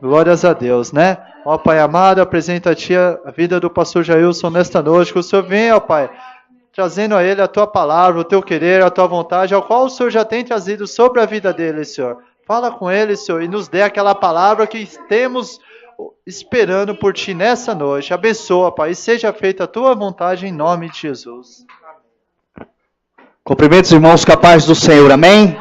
Glórias a Deus, né? Ó Pai amado, apresento a Ti a vida do pastor Jailson nesta noite. Que o Senhor venha, ó Pai, trazendo a ele a Tua palavra, o Teu querer, a Tua vontade, ao qual o Senhor já tem trazido sobre a vida dele, Senhor. Fala com ele, Senhor, e nos dê aquela palavra que temos esperando por Ti nessa noite. Abençoa, Pai, e seja feita a Tua vontade em nome de Jesus. Cumprimentos, irmãos, capazes do Senhor, amém?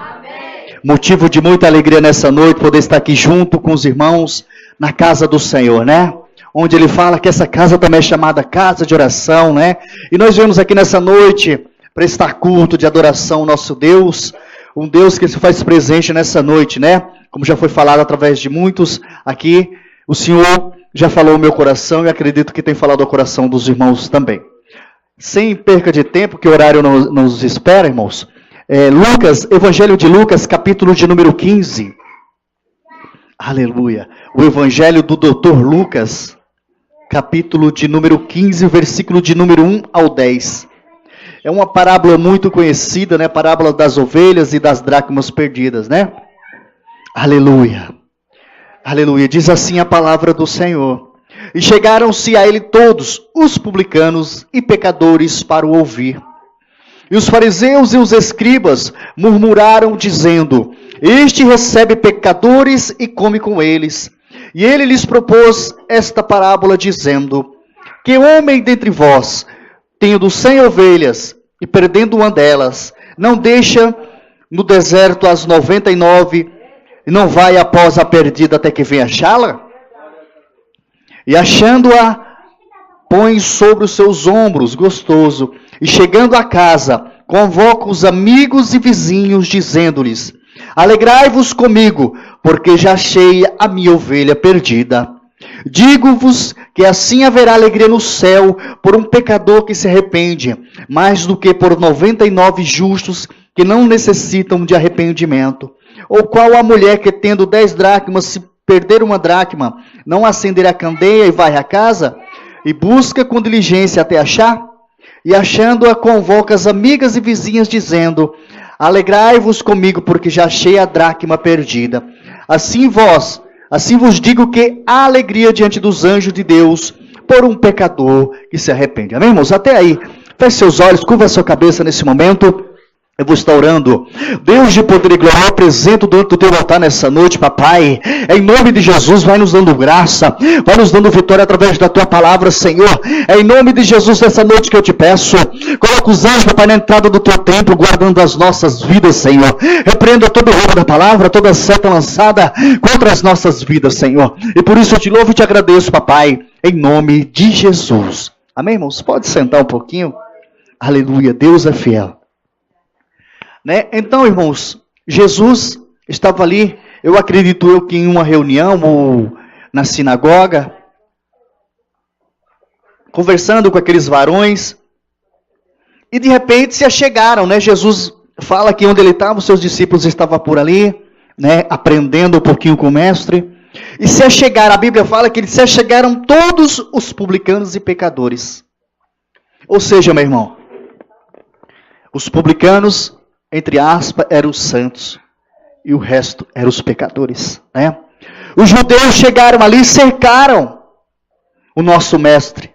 Motivo de muita alegria nessa noite, poder estar aqui junto com os irmãos na casa do Senhor, né? Onde ele fala que essa casa também é chamada casa de oração, né? E nós viemos aqui nessa noite prestar culto de adoração ao nosso Deus, um Deus que se faz presente nessa noite, né? Como já foi falado através de muitos aqui, o Senhor já falou ao meu coração e acredito que tem falado ao coração dos irmãos também. Sem perca de tempo, que o horário nos espera, irmãos. Lucas, Evangelho de Lucas, capítulo de número 15. Aleluia. O Evangelho do Dr. Lucas, capítulo de número 15, versículo de número 1 ao 10. É uma parábola muito conhecida, né? Parábola das ovelhas e das dracmas perdidas, né? Aleluia. Aleluia. Diz assim a palavra do Senhor. E chegaram-se a ele todos, os publicanos e pecadores, para o ouvir. E os fariseus e os escribas murmuraram, dizendo: Este recebe pecadores e come com eles. E ele lhes propôs esta parábola, dizendo: Que homem dentre vós, tendo 100 ovelhas, e perdendo uma delas, não deixa no deserto as 99, e não vai após a perdida até que venha achá-la? E achando-a, põe sobre os seus ombros, gostoso, e chegando a casa, convoca os amigos e vizinhos, dizendo-lhes: Alegrai-vos comigo, porque já achei a minha ovelha perdida. Digo-vos que assim haverá alegria no céu por um pecador que se arrepende, mais do que por 99 justos que não necessitam de arrependimento. Ou qual a mulher que, tendo 10 dracmas, se perder uma dracma, não acender a candeia e vai à casa, e busca com diligência até achar? E achando-a, convoca as amigas e vizinhas, dizendo: Alegrai-vos comigo, porque já achei a dracma perdida. Assim vos digo que há alegria diante dos anjos de Deus por um pecador que se arrepende. Amém, irmãos? Até aí. Feche seus olhos, curva a sua cabeça nesse momento. Eu vou estar orando. Deus de poder e glória, eu apresento diante do teu altar nessa noite, papai. Em nome de Jesus, vai nos dando graça, vai nos dando vitória através da tua palavra, Senhor. É em nome de Jesus, nessa noite que eu te peço. Coloca os anjos, papai, na entrada do teu templo, guardando as nossas vidas, Senhor. Repreenda todo o roubo da palavra, toda seta lançada contra as nossas vidas, Senhor. E por isso eu te louvo e te agradeço, papai, em nome de Jesus. Amém, irmãos? Pode sentar um pouquinho? Aleluia, Deus é fiel. Né? Então, irmãos, Jesus estava ali, eu acredito que em uma reunião ou na sinagoga, conversando com aqueles varões, e de repente se achegaram, né? Jesus fala que onde ele estava, os seus discípulos estavam por ali, né? Aprendendo um pouquinho com o mestre, e se achegaram, a Bíblia fala que se achegaram todos os publicanos e pecadores. Ou seja, meu irmão, os publicanos, entre aspas, eram os santos, e o resto eram os pecadores, né? Os judeus chegaram ali e cercaram o nosso mestre,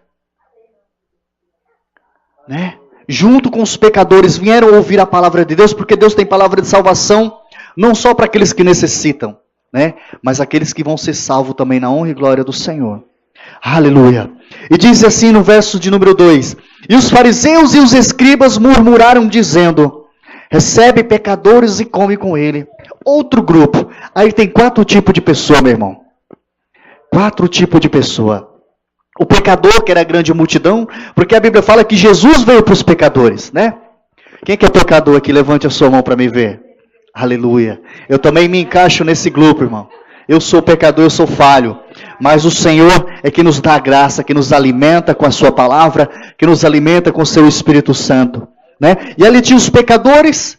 né? Junto com os pecadores, vieram ouvir a palavra de Deus, porque Deus tem palavra de salvação, não só para aqueles que necessitam, né? Mas aqueles que vão ser salvos também na honra e glória do Senhor. Aleluia. E diz assim no verso de número 2: E os fariseus e os escribas murmuraram, dizendo: Recebe pecadores e come com ele. Outro grupo. Aí tem 4 tipos de pessoa, meu irmão. 4 tipos de pessoa. O pecador, que era a grande multidão, porque a Bíblia fala que Jesus veio para os pecadores, né? Quem que é pecador aqui? Levante a sua mão para me ver. Aleluia. Eu também me encaixo nesse grupo, irmão. Eu sou pecador, eu sou falho. Mas o Senhor é que nos dá a graça, que nos alimenta com a sua palavra, que nos alimenta com o seu Espírito Santo. Né? E ali tinha os pecadores,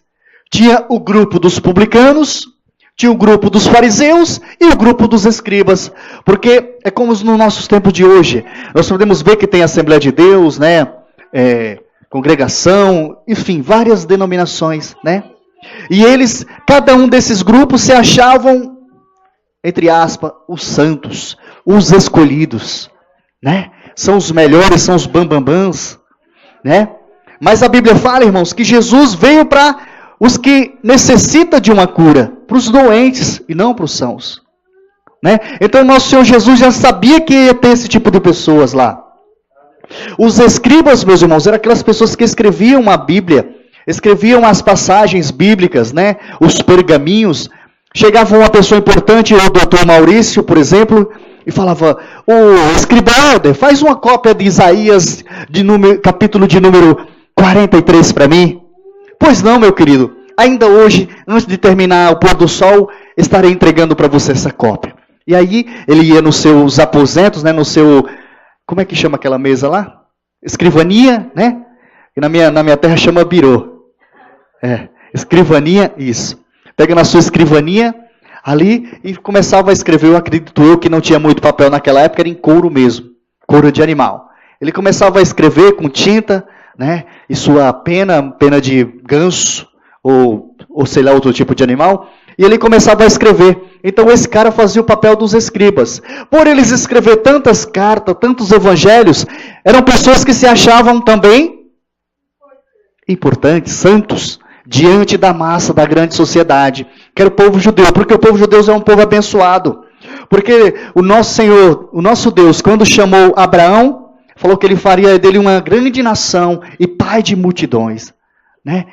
tinha o grupo dos publicanos, tinha o grupo dos fariseus e o grupo dos escribas. Porque é como nos nossos tempos de hoje. Nós podemos ver que tem Assembleia de Deus, né? Congregação, enfim, várias denominações, né? E eles, cada um desses grupos se achavam entre aspas, os santos, os escolhidos, né? São os melhores, são os bambambãs, né? Mas a Bíblia fala, irmãos, que Jesus veio para os que necessitam de uma cura, para os doentes e não para os sãos, né? Então nosso Senhor Jesus já sabia que ia ter esse tipo de pessoas lá. Os escribas, meus irmãos, eram aquelas pessoas que escreviam a Bíblia, escreviam as passagens bíblicas, né? Os pergaminhos. Chegava uma pessoa importante, o doutor Maurício, por exemplo, e falava: "Ô, escriba Helder, faz uma cópia de Isaías, capítulo de número 43 para mim." "Pois não, meu querido. Ainda hoje, antes de terminar o pôr do sol, estarei entregando para você essa cópia." E aí, ele ia nos seus aposentos, né? No seu... Como é que chama aquela mesa lá? Escrivania, né? Que na minha terra chama birô. Escrivania, isso. Pega na sua escrivania ali e começava a escrever. Eu acredito que não tinha muito papel naquela época, era em couro mesmo, couro de animal. Ele começava a escrever com tinta, né? E sua pena de ganso ou sei lá, outro tipo de animal. E ele começava a escrever. Então esse cara fazia o papel dos escribas. Por eles escrever tantas cartas, tantos evangelhos, eram pessoas que se achavam também importantes, santos, diante da massa, da grande sociedade, que era o povo judeu. Porque o povo judeu é um povo abençoado. Porque o nosso Senhor, o nosso Deus, quando chamou Abraão, falou que ele faria dele uma grande nação e pai de multidões, né?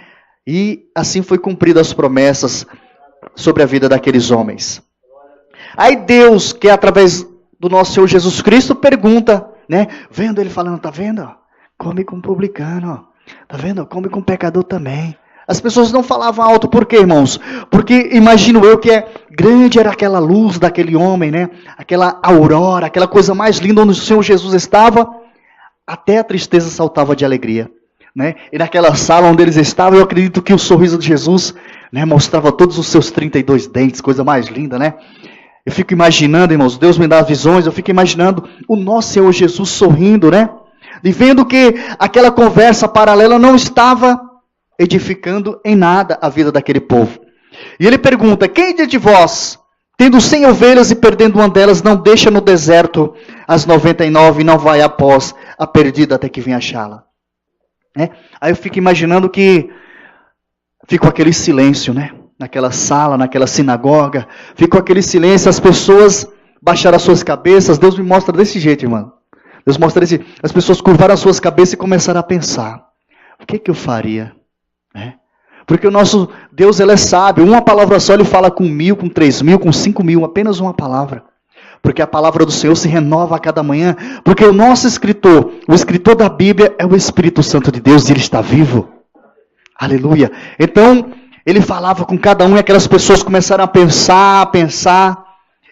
E assim foi cumprida as promessas sobre a vida daqueles homens. Aí Deus, que é através do nosso Senhor Jesus Cristo, pergunta, né? Vendo ele falando, tá vendo? Come com publicano, tá vendo? Come com pecador também. As pessoas não falavam alto, por quê, irmãos? Porque imagino eu que grande era aquela luz daquele homem, né? Aquela aurora, aquela coisa mais linda onde o Senhor Jesus estava, até a tristeza saltava de alegria, né? E naquela sala onde eles estavam, eu acredito que o sorriso de Jesus, né, mostrava todos os seus 32 dentes, coisa mais linda, né? Eu fico imaginando, irmãos, Deus me dá visões, eu fico imaginando o nosso Senhor Jesus sorrindo, né? E vendo que aquela conversa paralela não estava edificando em nada a vida daquele povo. E ele pergunta, quem de vós, tendo 100 ovelhas e perdendo uma delas, não deixa no deserto as 99 e não vai após a perdida até que venha achá-la? Né? Aí eu fico imaginando que ficou aquele silêncio, né? Naquela sala, naquela sinagoga, ficou aquele silêncio, as pessoas baixaram as suas cabeças. Deus me mostra desse jeito, irmão. Deus mostra desse jeito. As pessoas curvaram as suas cabeças e começaram a pensar, o que eu faria? Porque o nosso Deus, ele é sábio. Uma palavra só, ele fala com 1.000, com 3.000, com 5.000. Apenas uma palavra. Porque a palavra do Senhor se renova a cada manhã. Porque o nosso escritor, o escritor da Bíblia, é o Espírito Santo de Deus. E ele está vivo. Aleluia. Então, ele falava com cada um e aquelas pessoas começaram a pensar.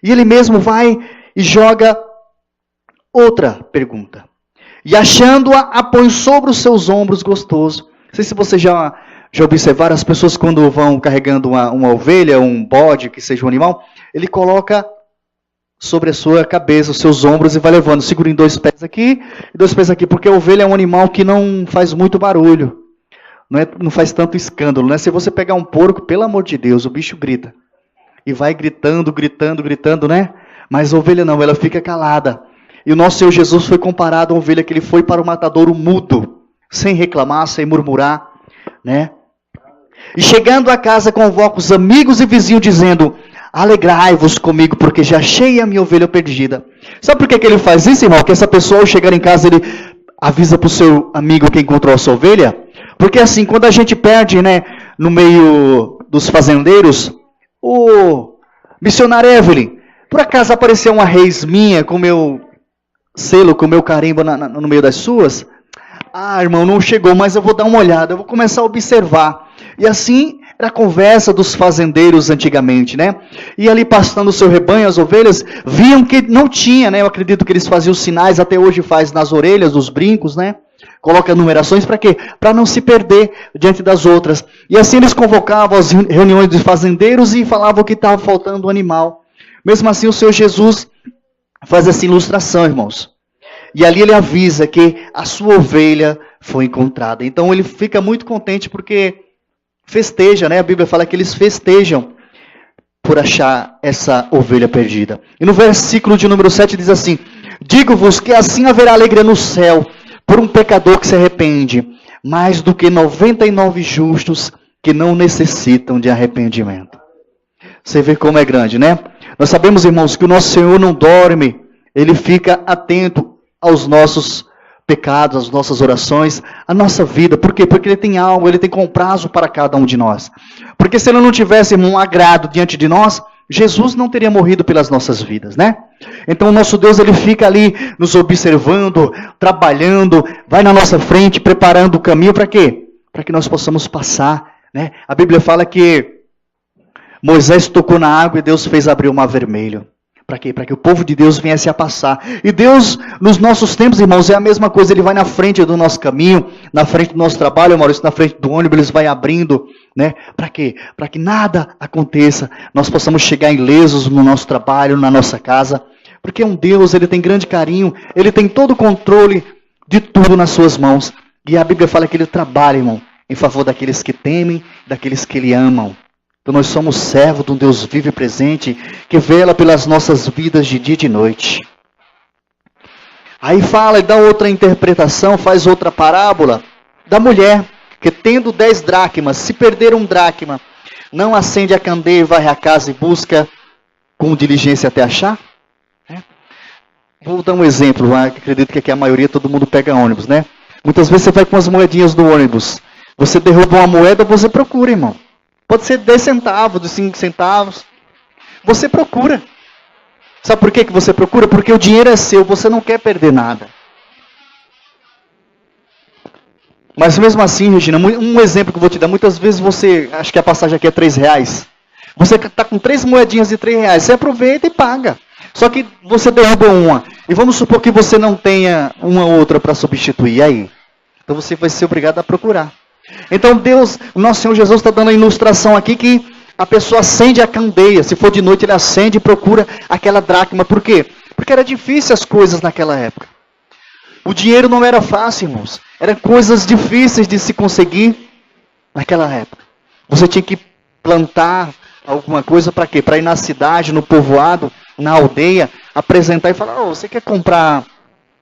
E ele mesmo vai e joga outra pergunta. E achando-a, a põe sobre os seus ombros gostoso. Não sei se você já observaram, as pessoas quando vão carregando uma ovelha, um bode, que seja um animal, ele coloca sobre a sua cabeça, os seus ombros e vai levando, segura em 2 pés aqui e 2 pés aqui, porque a ovelha é um animal que não faz muito barulho, não faz tanto escândalo, né? Se você pegar um porco, pelo amor de Deus, o bicho grita, e vai gritando, né? Mas a ovelha não, ela fica calada. E o nosso Senhor Jesus foi comparado a uma ovelha que ele foi para o matadouro mudo, sem reclamar, sem murmurar, né? E chegando a casa, convoca os amigos e vizinhos, dizendo, alegrai-vos comigo, porque já achei a minha ovelha perdida. Sabe por que ele faz isso, irmão? Que essa pessoa, ao chegar em casa, ele avisa para o seu amigo que encontrou a sua ovelha. Porque assim, quando a gente perde, né, no meio dos fazendeiros, o missionário Evelyn, por acaso apareceu uma reis minha com meu selo, com meu carimbo no meio das suas? Ah, irmão, não chegou, mas eu vou dar uma olhada, eu vou começar a observar. E assim era a conversa dos fazendeiros antigamente, né? E ali pastando o seu rebanho, as ovelhas, viam que não tinha, né? Eu acredito que eles faziam sinais, até hoje faz nas orelhas, nos brincos, né? Coloca numerações para quê? Para não se perder diante das outras. E assim eles convocavam as reuniões dos fazendeiros e falavam que estava faltando um animal. Mesmo assim o Senhor Jesus faz essa ilustração, irmãos. E ali ele avisa que a sua ovelha foi encontrada. Então ele fica muito contente porque festeja, né? A Bíblia fala que eles festejam por achar essa ovelha perdida. E no versículo de número 7 diz assim: digo-vos que assim haverá alegria no céu por um pecador que se arrepende, mais do que 99 justos que não necessitam de arrependimento. Você vê como é grande, né? Nós sabemos, irmãos, que o nosso Senhor não dorme, Ele fica atento aos nossos pecados, às nossas orações, à nossa vida. Por quê? Porque Ele tem algo, Ele tem com prazo para cada um de nós. Porque se Ele não tivesse um agrado diante de nós, Jesus não teria morrido pelas nossas vidas, né? Então o nosso Deus, Ele fica ali nos observando, trabalhando, vai na nossa frente, preparando o caminho para quê? Para que nós possamos passar, né? A Bíblia fala que Moisés tocou na água e Deus fez abrir o mar vermelho. Para quê? Para que o povo de Deus viesse a passar. E Deus, nos nossos tempos, irmãos, é a mesma coisa. Ele vai na frente do nosso caminho, na frente do nosso trabalho, Maurício, na frente do ônibus, Ele vai abrindo, né? Para quê? Para que nada aconteça. Nós possamos chegar ilesos no nosso trabalho, na nossa casa. Porque é um Deus, Ele tem grande carinho, Ele tem todo o controle de tudo nas suas mãos. E a Bíblia fala que Ele trabalha, irmão, em favor daqueles que temem, daqueles que Ele amam. Então nós somos servos de um Deus vivo e presente, que vela pelas nossas vidas de dia e de noite. Aí fala e dá outra interpretação, faz outra parábola da mulher, que tendo 10 dracmas, se perder um dracma, não acende a candeia, vai à casa e busca com diligência até achar? Vou dar um exemplo, acredito que aqui a maioria, todo mundo pega ônibus, né? Muitas vezes você vai com as moedinhas do ônibus, você derruba uma moeda, você procura, irmão. Pode ser 10 centavos, de 5 centavos. Você procura. Sabe por que você procura? Porque o dinheiro é seu, você não quer perder nada. Mas mesmo assim, Regina, um exemplo que eu vou te dar. Muitas vezes você, acho que a passagem aqui é R$3. Você está com 3 moedinhas de R$3. Você aproveita e paga. Só que você derruba uma. E vamos supor que você não tenha uma outra para substituir. E aí? Então você vai ser obrigado a procurar. Então Deus, o nosso Senhor Jesus está dando a ilustração aqui que a pessoa acende a candeia. Se for de noite, ele acende e procura aquela dracma. Por quê? Porque era difícil as coisas naquela época. O dinheiro não era fácil, irmãos. Eram coisas difíceis de se conseguir naquela época. Você tinha que plantar alguma coisa para quê? Para ir na cidade, no povoado, na aldeia, apresentar e falar: você quer comprar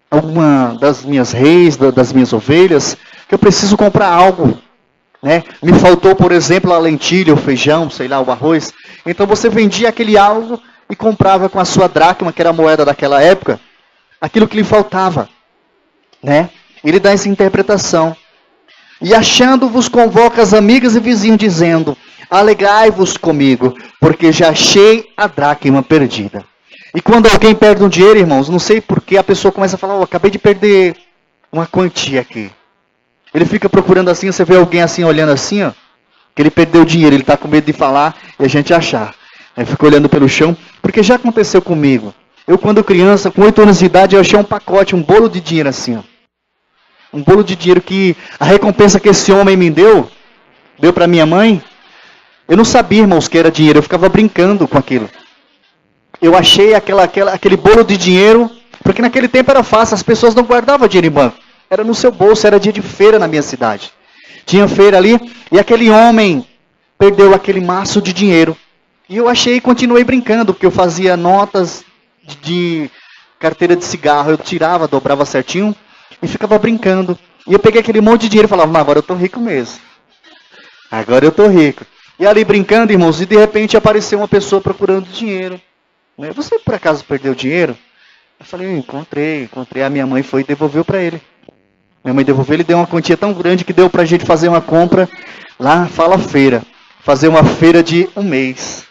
alguma das minhas reis, das minhas ovelhas? Que eu preciso comprar algo, né? Me faltou, por exemplo, a lentilha, o feijão, sei lá, o arroz. Então você vendia aquele algo e comprava com a sua dracma, que era a moeda daquela época, aquilo que lhe faltava, né? Ele dá essa interpretação. E achando-vos convoca as amigas e vizinhos, dizendo: alegrai-vos comigo, porque já achei a dracma perdida. E quando alguém perde um dinheiro, irmãos, não sei porquê, a pessoa começa a falar: acabei de perder uma quantia aqui. Ele fica procurando assim, você vê alguém assim, olhando assim, ó, que ele perdeu o dinheiro, ele está com medo de falar e a gente achar. Aí fica olhando pelo chão, porque já aconteceu comigo. Eu, quando criança, com 8 anos de idade, eu achei um pacote, um bolo de dinheiro assim, ó. Um bolo de dinheiro que a recompensa que esse homem me deu para minha mãe, eu não sabia, irmãos, que era dinheiro, eu ficava brincando com aquilo. Eu achei aquele bolo de dinheiro, porque naquele tempo era fácil, as pessoas não guardavam dinheiro em banco. Era no seu bolso, era dia de feira na minha cidade. Tinha feira ali, e aquele homem perdeu aquele maço de dinheiro. E eu achei e continuei brincando, porque eu fazia notas de carteira de cigarro. Eu tirava, dobrava certinho e ficava brincando. E eu peguei aquele monte de dinheiro e falava: agora eu estou rico mesmo. Agora eu estou rico. E ali brincando, irmãos, e de repente apareceu uma pessoa procurando dinheiro. Você por acaso perdeu dinheiro? Eu falei: encontrei. A minha mãe foi e devolveu para ele. Minha mãe devolveu, ele deu uma quantia tão grande que deu pra gente fazer uma compra lá, fala feira. Fazer uma feira de um mês.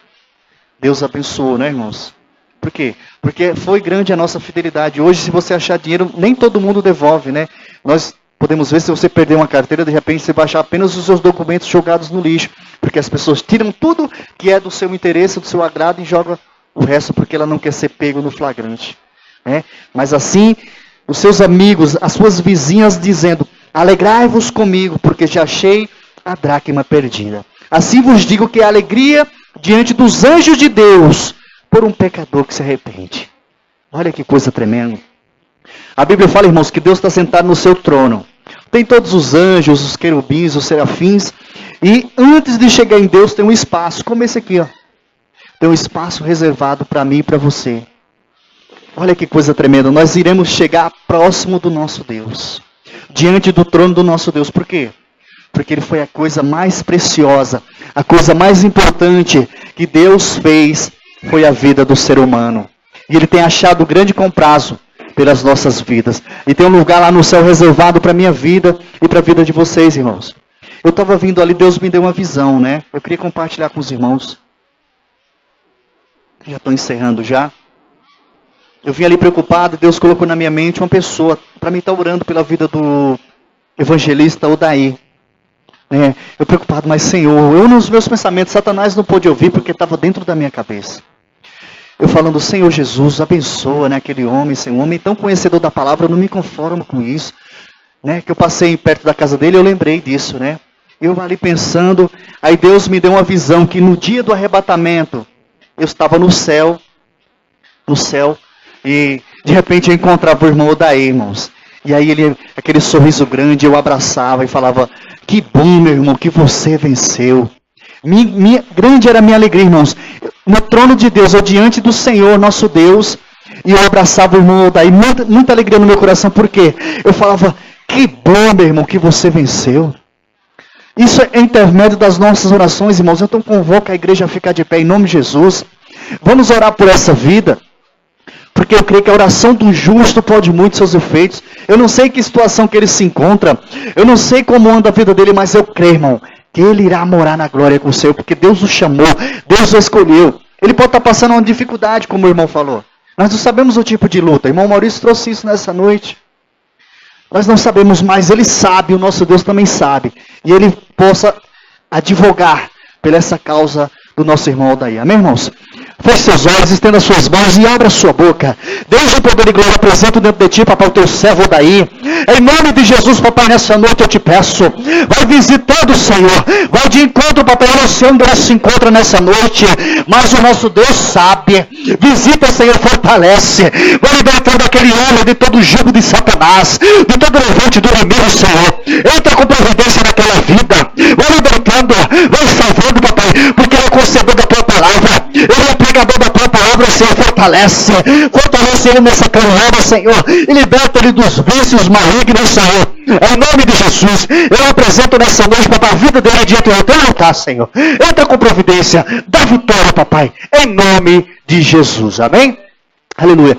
Deus abençoou, né, irmãos? Por quê? Porque foi grande a nossa fidelidade. Hoje, se você achar dinheiro, nem todo mundo devolve, né? Nós podemos ver, se você perder uma carteira, de repente você vai achar apenas os seus documentos jogados no lixo. Porque as pessoas tiram tudo que é do seu interesse, do seu agrado e jogam o resto porque ela não quer ser pego no flagrante. Né? Mas assim, os seus amigos, as suas vizinhas dizendo: alegrai-vos comigo, porque já achei a dracma perdida. Assim vos digo que a alegria diante dos anjos de Deus por um pecador que se arrepende. Olha que coisa tremenda. A Bíblia fala, irmãos, que Deus está sentado no seu trono. Tem todos os anjos, os querubins, os serafins. E antes de chegar em Deus tem um espaço, como esse aqui, ó. tem um espaço reservado para mim e para você. Olha que coisa tremenda, nós iremos chegar próximo do nosso Deus, diante do trono do nosso Deus. Por quê? Porque Ele foi a coisa mais preciosa, a coisa mais importante que Deus fez foi a vida do ser humano. E Ele tem achado grande comprazo pelas nossas vidas. E tem um lugar lá no céu reservado para a minha vida e para a vida de vocês, irmãos. Eu estava vindo ali, Deus me deu uma visão, né? Eu queria compartilhar com os irmãos. Já estou encerrando já. Eu vim ali preocupado, Deus colocou na minha mente uma pessoa para mim estar orando pela vida do evangelista Odaí. Eu preocupado, mas Senhor, eu nos meus pensamentos, Satanás não pôde ouvir porque estava dentro da minha cabeça. Eu falando, Senhor Jesus, abençoa, né, aquele homem, Senhor, um homem tão conhecedor da palavra, eu não me conformo com isso. Que eu passei perto da casa dele, eu lembrei disso, né? Eu ali pensando, aí Deus me deu uma visão que no dia do arrebatamento, eu estava no céu, e de repente eu encontrava o irmão Odaí, irmãos. E aí ele, aquele sorriso grande, eu abraçava e falava, que bom, meu irmão, que você venceu. Grande era a minha alegria, irmãos. No trono de Deus, ou diante do Senhor, nosso Deus, e eu abraçava o irmão Odaí, muita alegria no meu coração, porque eu falava, que bom, meu irmão, que você venceu. Isso é intermédio das nossas orações, irmãos. Então convoco a igreja a ficar de pé em nome de Jesus. Vamos orar por essa vida. Porque eu creio que a oração do justo pode muito seus efeitos. Eu não sei que situação que ele se encontra. Eu não sei como anda a vida dele, mas eu creio, irmão, que ele irá morar na glória com o Senhor. Porque Deus o chamou, Deus o escolheu. Ele pode estar passando uma dificuldade, como o irmão falou. Nós não sabemos o tipo de luta. O irmão Maurício trouxe isso nessa noite. Nós não sabemos, mas Ele sabe, o nosso Deus também sabe. E Ele possa advogar pela essa causa do nosso irmão Odaí. Amém, irmãos? Feche seus olhos, estenda suas mãos e abra sua boca. Deus, o poder e glória, apresento dentro de ti, papai, o teu servo Odaí. Em nome de Jesus, papai, nessa noite eu te peço. Vai visitando, Senhor. Vai de encontro, papai. Eu não sei onde ele se encontra nessa noite, mas o nosso Deus sabe. Visita, Senhor, fortalece. Vai libertando aquele homem de todo o jugo de Satanás, de todo o levante do inimigo, Senhor. Entra com providência naquela vida. Vai libertando, vai salvando, papai, porque ele é concedor da tua palavra. Ele é pregador da tua palavra, Senhor. Fortalece ele nessa caminhada, Senhor, e liberta ele dos vícios malignos, Senhor. Em nome de Jesus, eu apresento nessa noite, papai, a vida dele diante do teu altar, Senhor. Entra com providência, dá vitória, papai, em nome de Jesus. Amém? Aleluia.